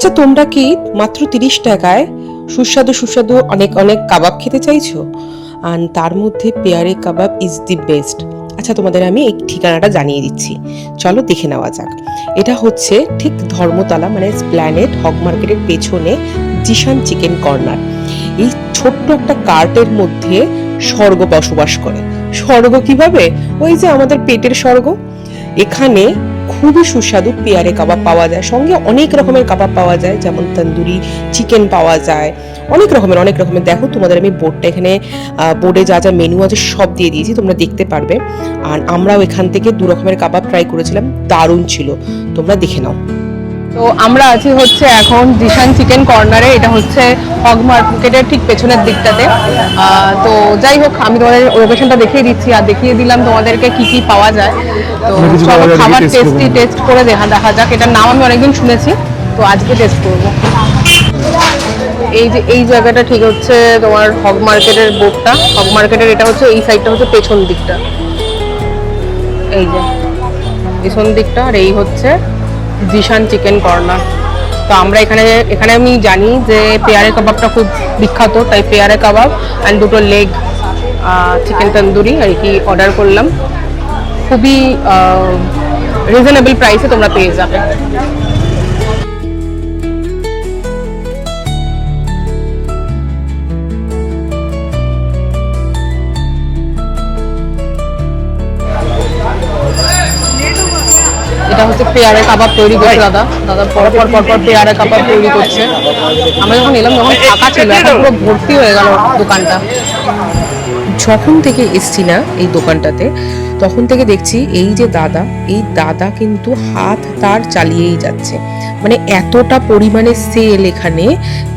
আচ্ছা, তোমরা কি মাত্র 30 টাকায় সুস্বাদু সুস্বাদু অনেক অনেক কাবাব খেতে চাইছো? আর তার মধ্যে পেয়ারে কাবাব ইজ দি বেস্ট। আচ্ছা, তোমাদের আমি এই ঠিকানাটা জানিয়ে দিচ্ছি, চলো দেখে নেওয়া যাক। এটা হচ্ছে ঠিক ধর্মতলা মানে স্প্ল্যানেড হক মার্কেটের পেছনে জিশান চিকেন কর্নার। এই ছোট্ট একটা কার্টের মধ্যে স্বর্গ বসবাস করে। স্বর্গ কিভাবে? ওই যে আমাদের পেটের স্বর্গ। এখানে খুবই সুস্বাদু পেয়ারে কাবাব পাওয়া যায়, সঙ্গে অনেক রকমের কাবাব পাওয়া যায়, যেমন তন্দুরি চিকেন পাওয়া যায়, অনেক রকমের। দেখো, তোমাদের আমি বোর্ডটা এখানে বোর্ডে যা যা মেনু আছে সব দিয়ে দিয়েছি, তোমরা দেখতে পারবে। আর আমরাও এখান থেকে 2 রকমের কাবাব ট্রাই করেছিলাম, দারুণ ছিল, তোমরা দেখে নাও। তো আমরা আছি হচ্ছে এখন জিশান চিকেন কর্নারে। এটা হচ্ছে হগ মার্কেটের ঠিক পেছনের দিকটাতে। তো যাই হোক, আমি তোমাদের লোকেশনটা দেখিয়ে দিচ্ছি আর দেখিয়ে দিলাম তোমাদেরকে কি কি পাওয়া যায়। তো চলো খাবার টেস্ট করে দেখা যাক। এটার নাম আমি অনেকদিন শুনেছি, তো আজকে টেস্ট করবো। এই যে এই জায়গাটা ঠিক হচ্ছে তোমার হগ মার্কেটের বোর্ডটা। হগ মার্কেটের এটা হচ্ছে এই সাইডটা হচ্ছে পেছন দিকটা, এই যে পেছন দিকটা। আর এই হচ্ছে জিশান চিকেন কর্নার। তো আমরা এখানে আমি জানি যে পেয়ারে কাবাবটা খুব বিখ্যাত, তাই পেয়ারে কাবাব অ্যান্ড 2টো লেগ চিকেন তন্দুরি আর কি অর্ডার করলাম। খুবই রিজনেবল প্রাইসে তোমরা পেয়ে যাবে। এটা হচ্ছে পেয়ারে কাবাব তৈরি করছে দাদা পরপর পেয়ারে কাবাব তৈরি করছে। আমরা যখন এলাম তখন ফাঁকা ছিল, এখন পুরো ভর্তি হয়ে গেল দোকানটা। যখন থেকে এসছি না এই দোকানটাতে, তখন থেকে দেখছি এই যে দাদা কিন্তু হাত তার চালিয়েই যাচ্ছে। মানে এতটা পরিমাণে সেল এখানে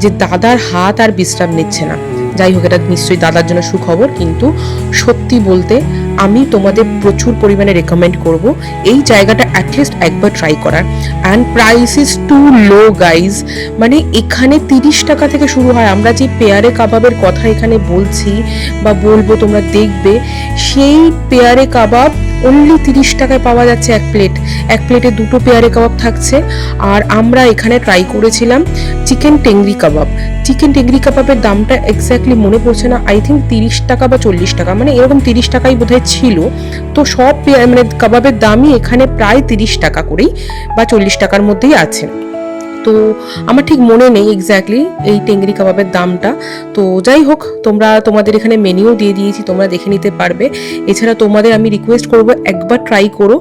যে দাদার হাত আর বিশ্রাম নিচ্ছে না। যাই হোক, এটা নিশ্চয়ই দাদার জন্য সুখবর। কিন্তু সত্যি বলতে আমি তোমাদের প্রচুর পরিমাণে রেকমেন্ড করব এই জায়গাটা অ্যাটলিস্ট একবার ট্রাই করার। And price is too low guys. মানে এখানে 30 টাকা থেকে শুরু হয়। আমরা যে পেয়ারে কাবাবের কথা এখানে বলছি বা বলবো, তোমরা দেখবে সেই পেয়ারে কাবাব অনলি 30 টাকায় পাওয়া যাচ্ছে এক প্লেটে 2টো পেয়ারে কাবাব থাকছে। আর আমরা এখানে ট্রাই করেছিলাম চিকেন টেংরি কাবাবের দামটা এক্স্যাক্টলি মনে পড়ছে না, আই থিঙ্ক 30 টাকা বা 40 টাকা, মানে এরকম 30 টাকাই বোধহয় ছিল। তো সব মানে কাবাবের দামই এখানে প্রায় 30 টাকা করেই বা 40 টাকার মধ্যেই আছে। তো আমার ঠিক মনে নেই এক্স্যাক্টলি এই টেংরি কাবাবের দামটা। তো যাই হোক, তোমাদের এখানে মেনুও দিয়ে দিয়েছি, তোমরা দেখে নিতে পারবে। এছাড়া তোমাদের আমি রিকোয়েস্ট করবো একবার ট্রাই করো।